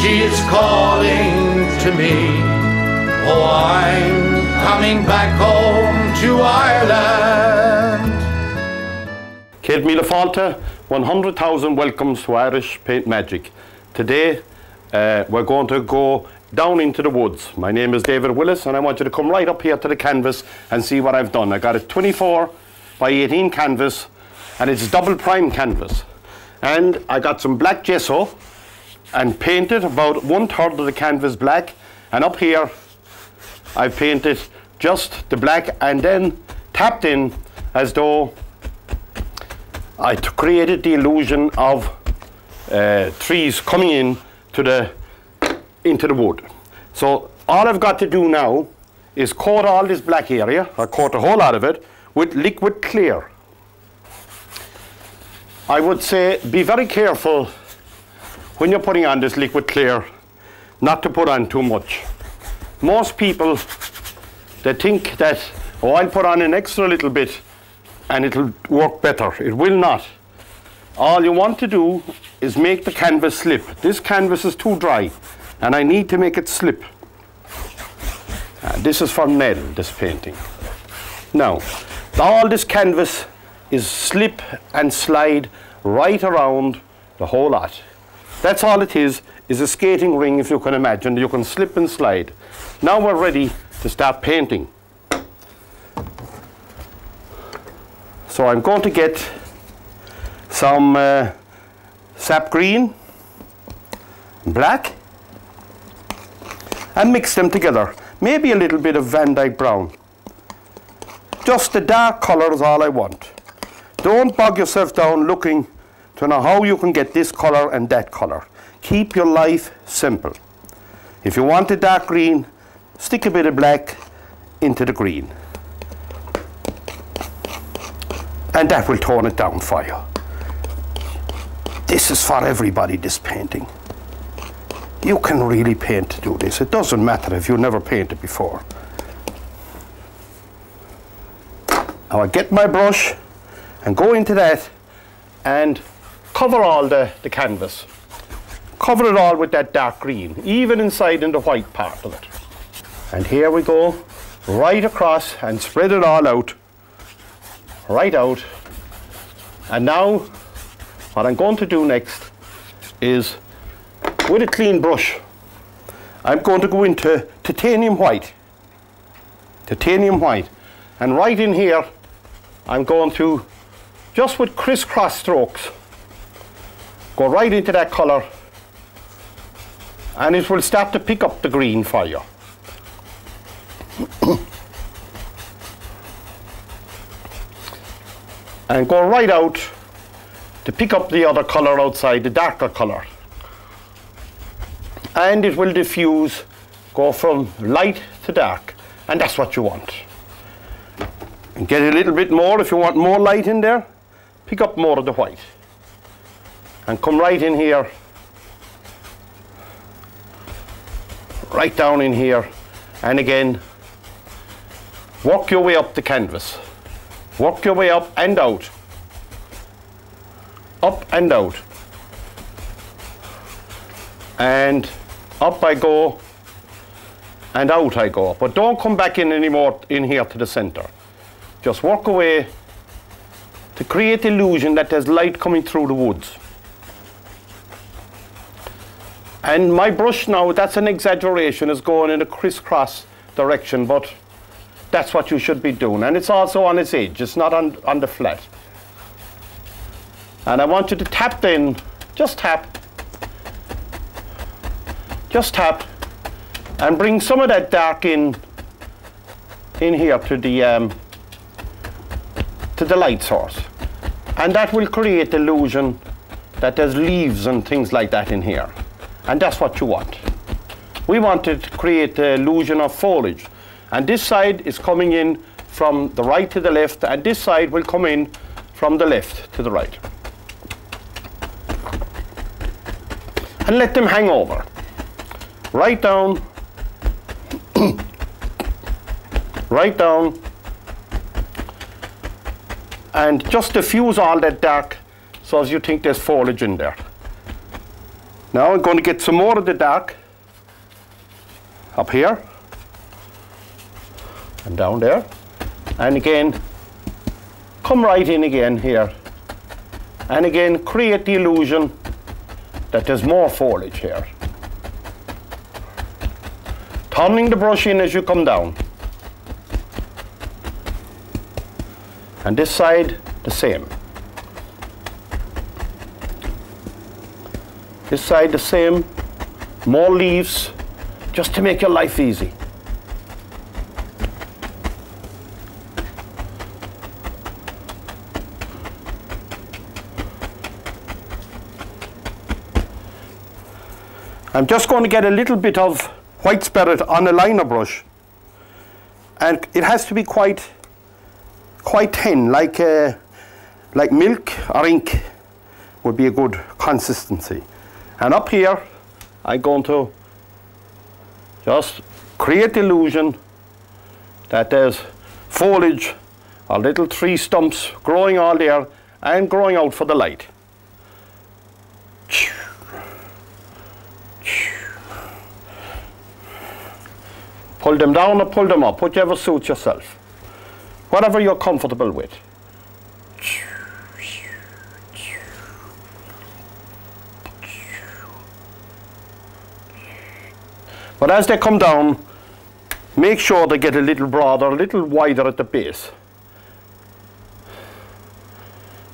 she is calling to me. Oh, I'm coming back home to Ireland. Céad míle fáilte, 100,000 welcomes to Irish Paint Magic. Today we're going to go down into the woods. My name is David Willis and I want you to come right up here to the canvas and see what I've done. I got a 24 by 18 canvas and it's double prime canvas. And I got some black gesso and painted about 1/3 of the canvas black, and up here I've painted just the black and then tapped in as though I created the illusion of trees coming in into the wood. So all I've got to do now is coat all this black area, or coat a whole lot of it, with liquid clear. I would say be very careful when you're putting on this liquid clear not to put on too much. Most people, they think that, oh, I'll put on an extra little bit and it'll work better. It will not. All you want to do is make the canvas slip. This canvas is too dry and I need to make it slip. This is from Nell, this painting. Now, all this canvas is slip and slide right around the whole lot. That's all it is a skating ring, if you can imagine. You can slip and slide. Now we're ready to start painting. So I'm going to get some sap green, black, and mix them together. Maybe a little bit of Van Dyke brown. Just the dark color is all I want. Don't bog yourself down looking to know how you can get this color and that color. Keep your life simple. If you want a dark green, stick a bit of black into the green. And that will tone it down for you. This is for everybody, this painting. You can really paint to do this. It doesn't matter if you never painted before. Now I get my brush and go into that and cover all the canvas. Cover it all with that dark green, even inside in the white part of it. And here we go, right across and spread it all out, right out. And now, what I'm going to do next is, with a clean brush, I'm going to go into titanium white. Titanium white. And right in here, I'm going to, just with crisscross strokes, go right into that color, and it will start to pick up the green for you. And go right out to pick up the other color outside, the darker color. And it will diffuse, go from light to dark, and that's what you want. And get a little bit more if you want more light in there, pick up more of the white. And come right in here, right down in here, and again, work your way up the canvas. Work your way up and out. Up and out. And up I go, and out I go. But don't come back in anymore in here to the center. Just work away to create the illusion that there's light coming through the woods. And my brush now, that's an exaggeration, is going in a crisscross direction, but that's what you should be doing. And it's also on its edge, it's not on the flat. And I want you to tap in, just tap, and bring some of that dark in here to the light source. And that will create the illusion that there's leaves and things like that in here. And that's what you want. We want to create the illusion of foliage. And this side is coming in from the right to the left, and this side will come in from the left to the right. And let them hang over. Right down, right down, and just diffuse all that dark so as you think there's foliage in there. Now I'm going to get some more of the dark up here and down there, and again come right in again here, and again create the illusion that there's more foliage here. Turning the brush in as you come down. And this side the same. This side the same. More leaves, just to make your life easy. I'm just going to get a little bit of white spirit on a liner brush, and it has to be quite thin, like milk or ink would be a good consistency. And up here I'm going to just create the illusion that there's foliage or little tree stumps growing all there and growing out for the light. Pull them down or pull them up, whichever suits yourself. Whatever you're comfortable with. But as they come down, make sure they get a little broader, a little wider at the base.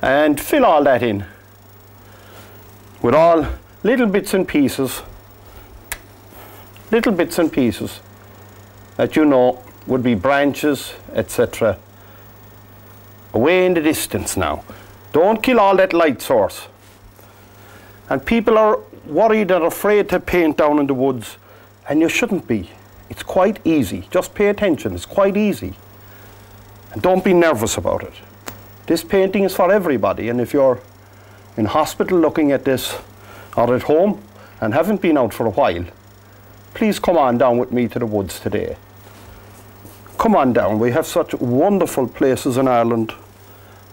And fill all that in with all little bits and pieces that you know would be branches, etc. away in the distance now. Don't kill all that light source. And people are worried and afraid to paint down in the woods, and you shouldn't be. It's quite easy. Just pay attention. It's quite easy. And don't be nervous about it. This painting is for everybody, and if you're in hospital looking at this or at home and haven't been out for a while, please come on down with me to the woods today. Come on down. We have such wonderful places in Ireland.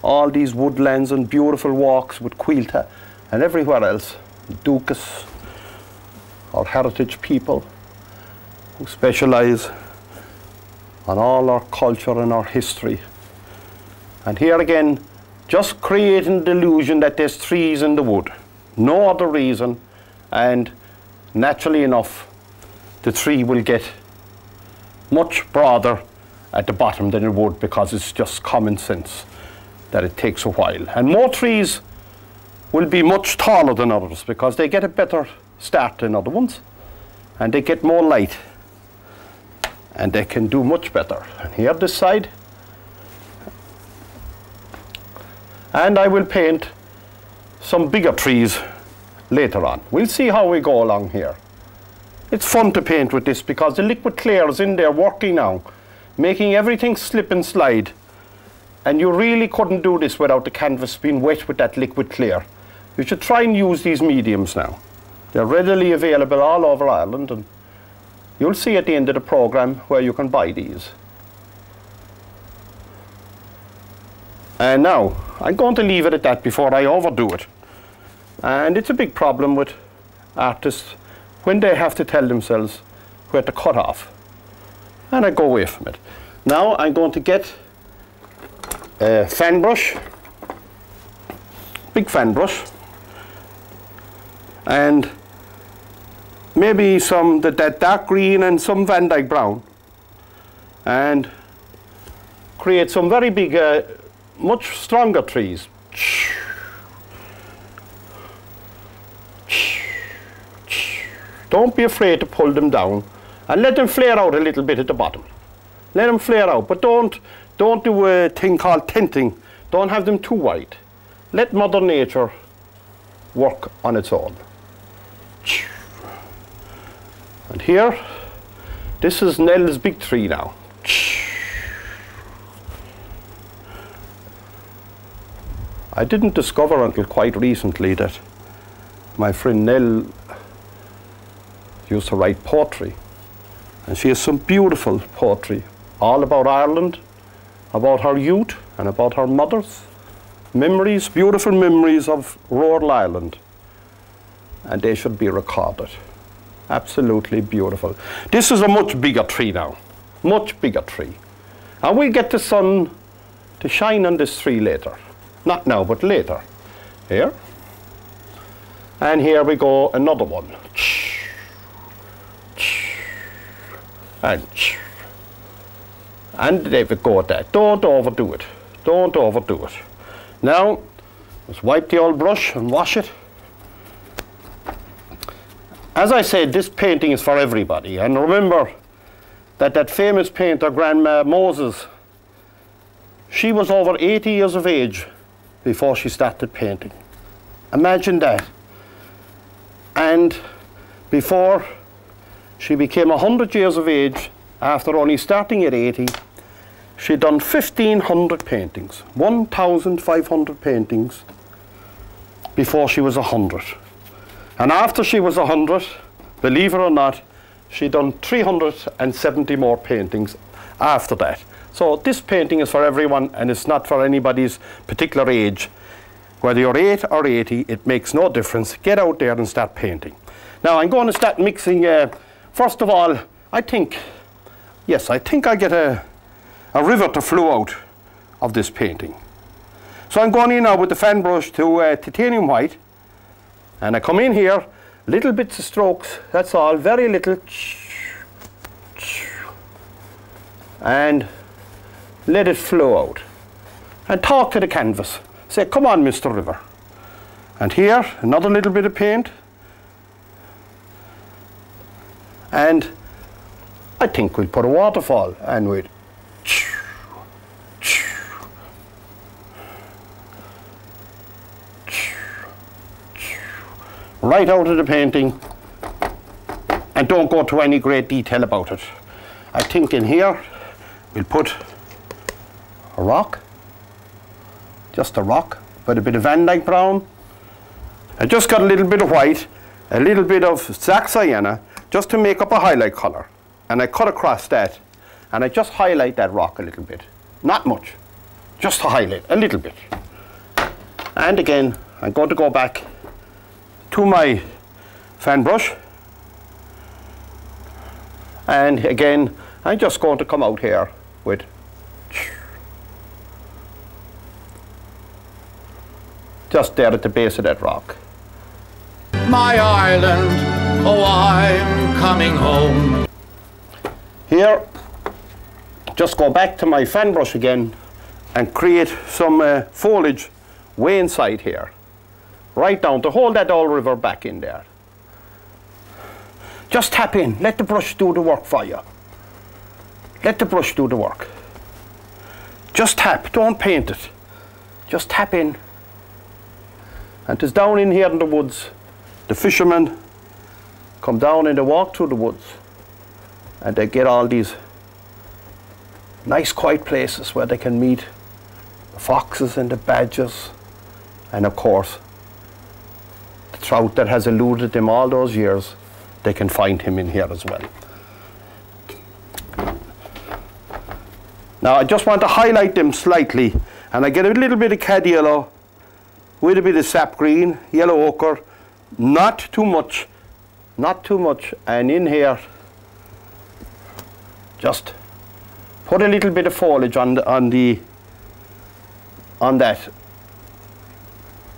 All these woodlands and beautiful walks with Quilta and everywhere else. Dukas, our heritage people who specialise on all our culture and our history. And here again, just creating the illusion that there's trees in the wood. No other reason, and naturally enough, the tree will get much broader at the bottom than it would, because it's just common sense that it takes a while. And more trees will be much taller than others because they get a better start than other ones, and they get more light, and they can do much better. And here this side, and I will paint some bigger trees later on. We'll see how we go along here. It's fun to paint with this because the liquid clear is in there working now, making everything slip and slide. And you really couldn't do this without the canvas being wet with that liquid clear. You should try and use these mediums now. They're readily available all over Ireland, and you'll see at the end of the program where you can buy these. And now, I'm going to leave it at that before I overdo it. And it's a big problem with artists when they have to tell themselves where to cut off. And I go away from it. Now I'm going to get a fan brush, big fan brush, and maybe that dark green and some Van Dyke brown, and create some very big, much stronger trees. Don't be afraid to pull them down and let them flare out a little bit at the bottom. Let them flare out, but don't do a thing called tinting. Don't have them too wide. Let Mother Nature work on its own. And here, this is Nell's big tree now. I didn't discover until quite recently that my friend Nell used to write poetry, and she has some beautiful poetry all about Ireland, about her youth and about her mother's memories, beautiful memories of rural Ireland. and they should be recorded. Absolutely beautiful. This is a much bigger tree now, much bigger tree. And we'll get the sun to shine on this tree later. Not now, but later. Here. And here we go, another one. And there we go with that. Don't overdo it. Don't overdo it. Now, let's wipe the old brush and wash it. As I said, this painting is for everybody. And remember that famous painter, Grandma Moses, she was over 80 years of age before she started painting. Imagine that. And before she became 100 years of age, after only starting at 80, she'd done 1,500 paintings, 1,500 paintings before she was 100. And after she was 100, believe it or not, she'd done 370 more paintings after that. So this painting is for everyone, and it's not for anybody's particular age. Whether you're 8 or 80, it makes no difference. Get out there and start painting. Now I'm going to start mixing. First of all, I think I get a river to flow out of this painting. So I'm going in now with the fan brush to titanium white, and I come in here, little bits of strokes, that's all, very little, and let it flow out. And talk to the canvas. Say, come on, Mr. River. And here, another little bit of paint. And I think we'll put a waterfall, and we'll right out of the painting, and don't go to any great detail about it. I think in here we'll put a rock, just a rock, with a bit of Van Dyke brown. I just got a little bit of white, a little bit of Zac Sienna, just to make up a highlight color. And I cut across that, and I just highlight that rock a little bit. Not much, just to highlight a little bit. And again, I'm going to go back to my fan brush, and again I'm just going to come out here with just there at the base of that rock. My island, oh, I'm coming home. Here, just go back to my fan brush again and create some foliage way inside here. Right down to hold that old river back in there. Just tap in, let the brush do the work for you. Let the brush do the work. Just tap, don't paint it. Just tap in. And it's down in here in the woods. The fishermen come down and they walk through the woods, and they get all these nice quiet places where they can meet the foxes and the badgers, and of course the trout that has eluded them all those years. They can find him in here as well. Now I just want to highlight them slightly, and I get a little bit of cad yellow with a bit of sap green, yellow ochre, not too much, not too much. And in here just put a little bit of foliage on the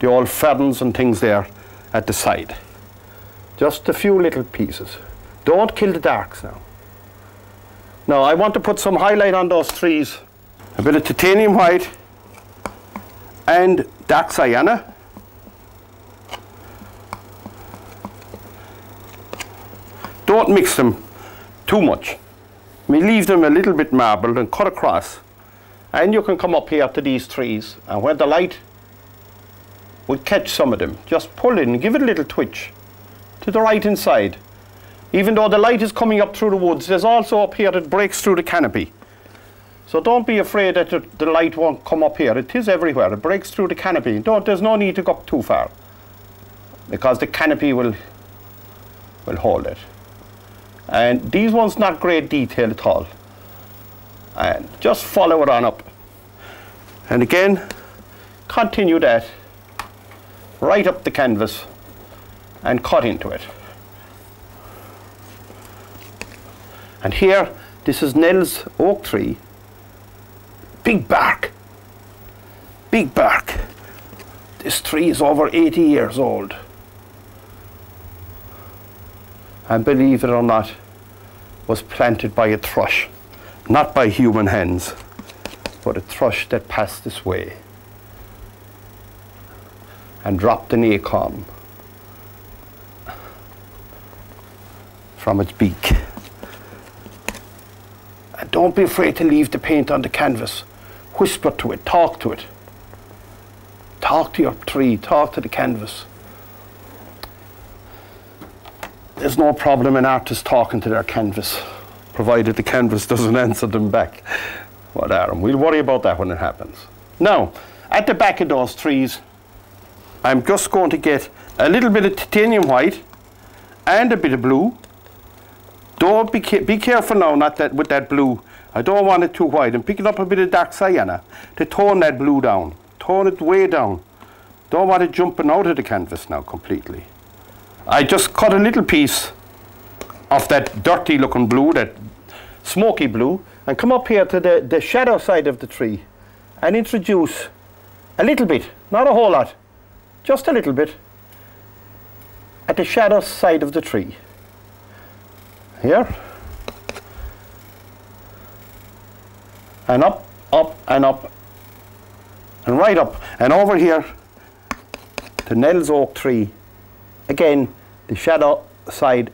old ferns and things there at the side. Just a few little pieces. Don't kill the darks now. Now I want to put some highlight on those trees. A bit of titanium white and dark sienna. Don't mix them too much. We leave them a little bit marbled and cut across. And you can come up here to these trees, and where the light would catch some of them, just pull in, give it a little twitch to the right hand side. Even though the light is coming up through the woods, there's also up here that breaks through the canopy. So don't be afraid that the light won't come up here. It is everywhere. It breaks through the canopy. There's no need to go up too far, because the canopy will hold it. And these ones not great detail at all. And just follow it on up. And again, continue that right up the canvas and cut into it. And here, this is Nell's oak tree. Big bark. Big bark. This tree is over 80 years old. And believe it or not, was planted by a thrush. Not by human hands, but a thrush that passed this way and dropped an acorn from its beak. And don't be afraid to leave the paint on the canvas. Whisper to it, talk to it. Talk to your tree, talk to the canvas. There's no problem in artists talking to their canvas, provided the canvas doesn't answer them back. We'll worry about that when it happens. Now, at the back of those trees, I'm just going to get a little bit of titanium white and a bit of blue. Don't be careful now, not that with that blue. I don't want it too white. I'm picking up a bit of dark sienna to tone that blue down. Tone it way down. Don't want it jumping out of the canvas now completely. I just cut a little piece of that dirty looking blue, that smoky blue, and come up here to the shadow side of the tree and introduce a little bit, not a whole lot, just a little bit, at the shadow side of the tree. Here. And up, up, and up, and right up, and over here to Nell's oak tree. Again, the shadow side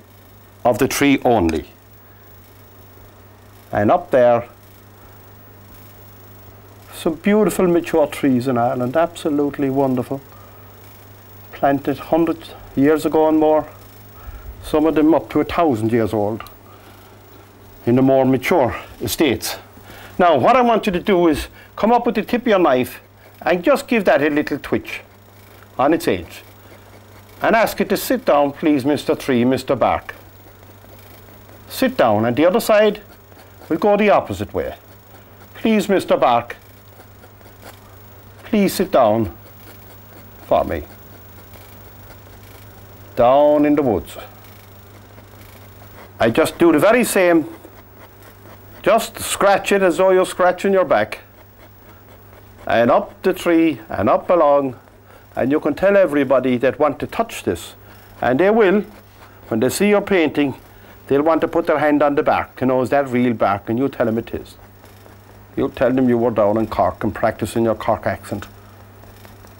of the tree only. And up there, some beautiful mature trees in Ireland, absolutely wonderful. Planted 100 years ago and more. Some of them up to 1,000 years old in the more mature estates. Now, what I want you to do is come up with the tip of your knife and just give that a little twitch on its edge. And ask it to sit down, please, Mr. Tree, Mr. Bark. Sit down, and the other side will go the opposite way. Please, Mr. Bark, please sit down for me. Down in the woods. I just do the very same. Just scratch it as though you're scratching your back. And up the tree and up along. And you can tell everybody that want to touch this. And they will. When they see your painting, they'll want to put their hand on the bark. You know, is that real bark? And you tell them it is. You tell them you were down in Cork and practicing your Cork accent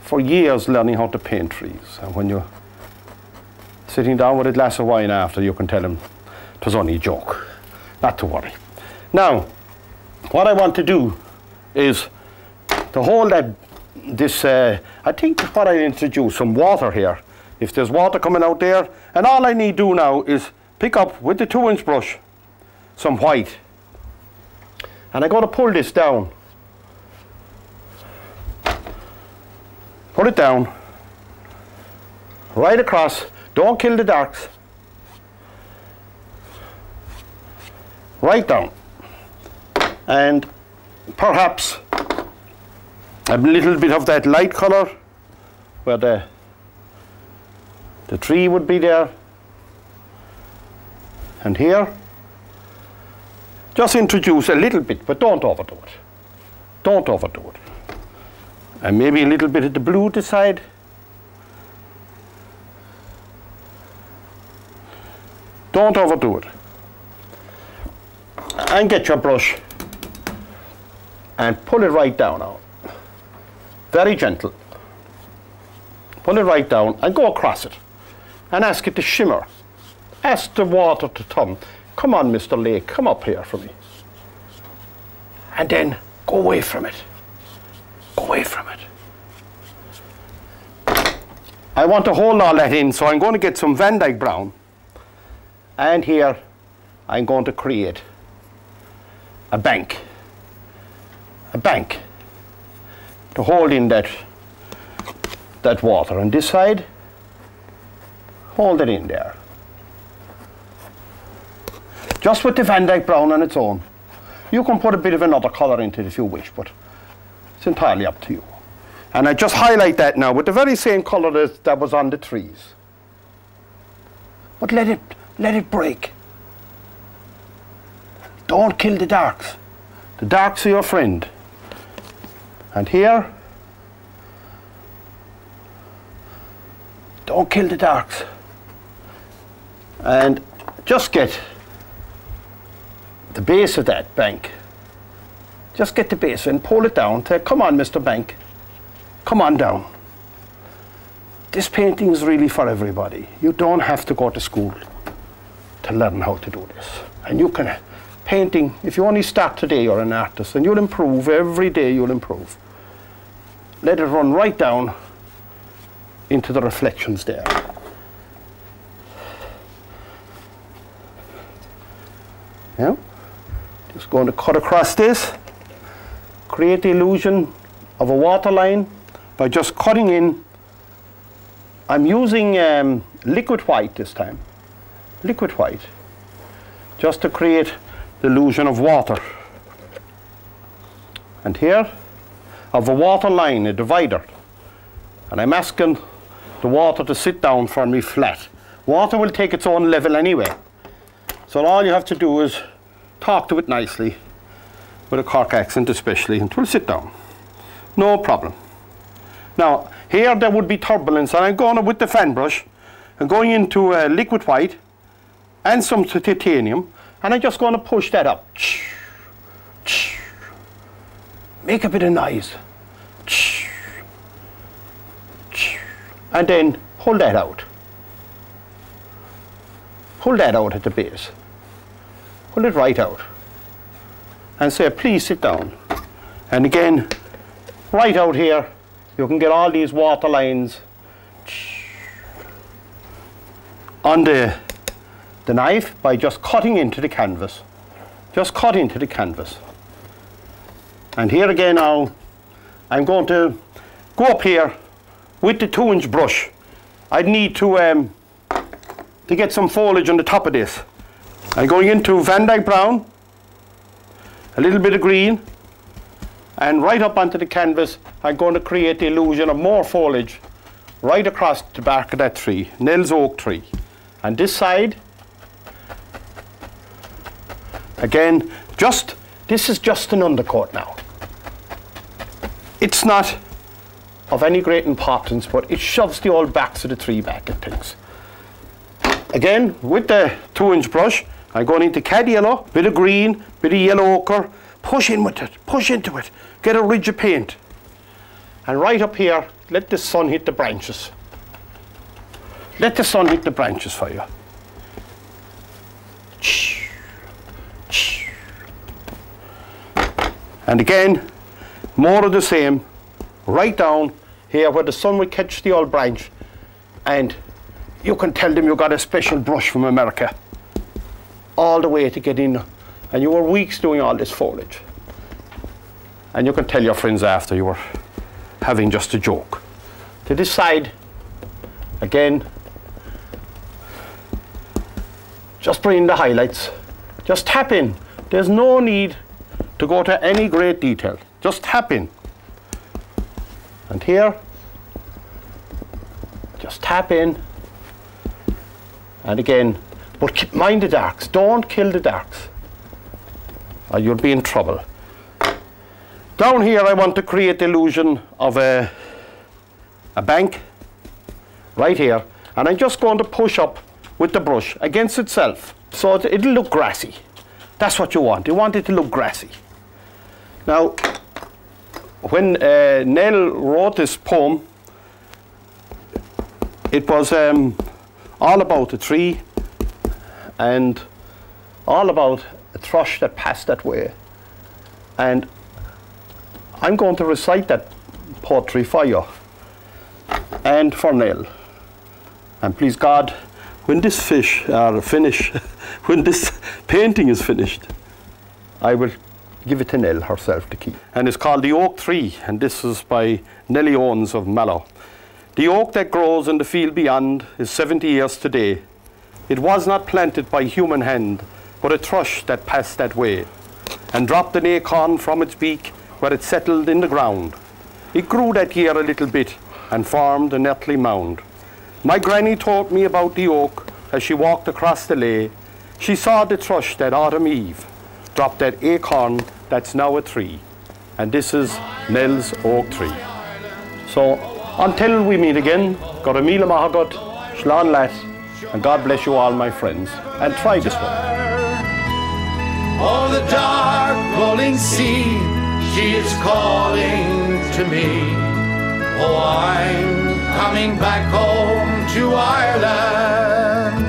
for years learning how to paint trees. And when you're sitting down with a glass of wine after, you can tell them it was only a joke. Not to worry. Now, what I want to do is to hold that I think what I introduce some water here. If there's water coming out there, and all I need to do now is pick up with the 2-inch brush some white. And I'm going to pull this down. Pull it down. Right across. Don't kill the darks. Right down. And perhaps a little bit of that light colour where the tree would be there. And here, just introduce a little bit, but don't overdo it. Don't overdo it. And maybe a little bit of the blue this side. Don't overdo it. And get your brush and pull it right down now. Very gentle. Pull it right down and go across it. And ask it to shimmer. Ask the water to come. Come on, Mr. Lake, come up here for me. And then go away from it. Go away from it. I want to hold all that in, so I'm going to get some Van Dyke brown. And here I'm going to create a bank. A bank to hold in that water. On this side, hold it in there. Just with the Van Dyke brown on its own. You can put a bit of another colour into it if you wish, but it's entirely up to you. And I just highlight that now with the very same colour that was on the trees. but let it break. Don't kill the darks. The darks are your friend. And here, don't kill the darks. And just get the base of that bank. Just get the base and pull it down. Say, come on, Mr. Bank. Come on down. This painting is really for everybody. You don't have to go to school to learn how to do this. And you can, painting, if you only start today, you're an artist, and you'll improve. Every day you'll improve. Let it run right down into the reflections there. Yeah? Just going to cut across this. Create the illusion of a water line by just cutting in. I'm using liquid white this time. Liquid white. Just to create the illusion of water. And here, of a water line, a divider. And I'm asking the water to sit down for me flat. Water will take its own level anyway. So all you have to do is talk to it nicely, with a Cork accent especially, and it will sit down. No problem. Now, here there would be turbulence, and I'm going with the fan brush, and going into liquid white, and some titanium, and I'm just going to push that up. Make a bit of noise. And then pull that out. Pull that out at the base. Pull it right out. And say, please sit down. And again, right out here, you can get all these water lines on the knife by just cutting into the canvas. Just cut into the canvas. And here again now, I'm going to go up here with the 2-inch brush. I'd need to get some foliage on the top of this. I'm going into Van Dyke Brown, a little bit of green, and right up onto the canvas I'm going to create the illusion of more foliage right across the bark of that tree, Nell's oak tree. And this side, again, this is just an undercoat now. It's not of any great importance, but it shoves the old backs of the tree back at things. Again, with the 2-inch brush, I'm going into cad yellow, bit of green, bit of yellow ochre, push in with it, push into it, get a ridge of paint. And right up here, let the sun hit the branches. Let the sun hit the branches for you. And again, more of the same, right down here where the sun will catch the old branch, and you can tell them you got a special brush from America all the way to get in, and you were weeks doing all this foliage. And you can tell your friends after you were having just a joke. To this side, again, just bring in the highlights. Just tap in. There's no need to go to any great detail. Just tap in. And here, just tap in. And again, but mind the darks. Don't kill the darks, or you'll be in trouble. Down here I want to create the illusion of a bank right here, and I'm just going to push up with the brush against itself so it'll look grassy. That's what you want. You want it to look grassy. Now, when Nell wrote this poem, it was all about a tree and all about a thrush that passed that way. And I'm going to recite that poetry for you and for Nell. And please God, when this when this painting is finished, I will give it to Nell herself to keep. And it's called The Oak Tree, and this is by Nellie Owens of Mallow. The oak that grows in the field beyond is 70 years today. It was not planted by human hand, but a thrush that passed that way, and dropped an acorn from its beak where it settled in the ground. It grew that year a little bit, and formed an earthly mound. My granny taught me about the oak, as she walked across the lea, she saw the thrush that autumn eve dropped that acorn that's now a tree. And this is Nell's oak tree. So until we meet again, got a míle maith agat, slán leat, and God bless you all, my friends, and try this one. Oh, the dark rolling sea, she is calling to me. Oh, I'm coming back home to Ireland.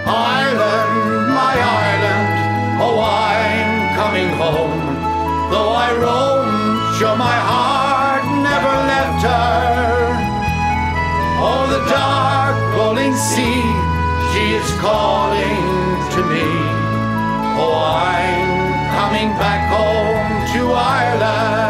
Ireland, my Ireland, oh, I'm coming home. Though I roam, sure my heart never left her. Oh, the dark rolling sea, she is calling to me. Oh, I'm coming back home to Ireland.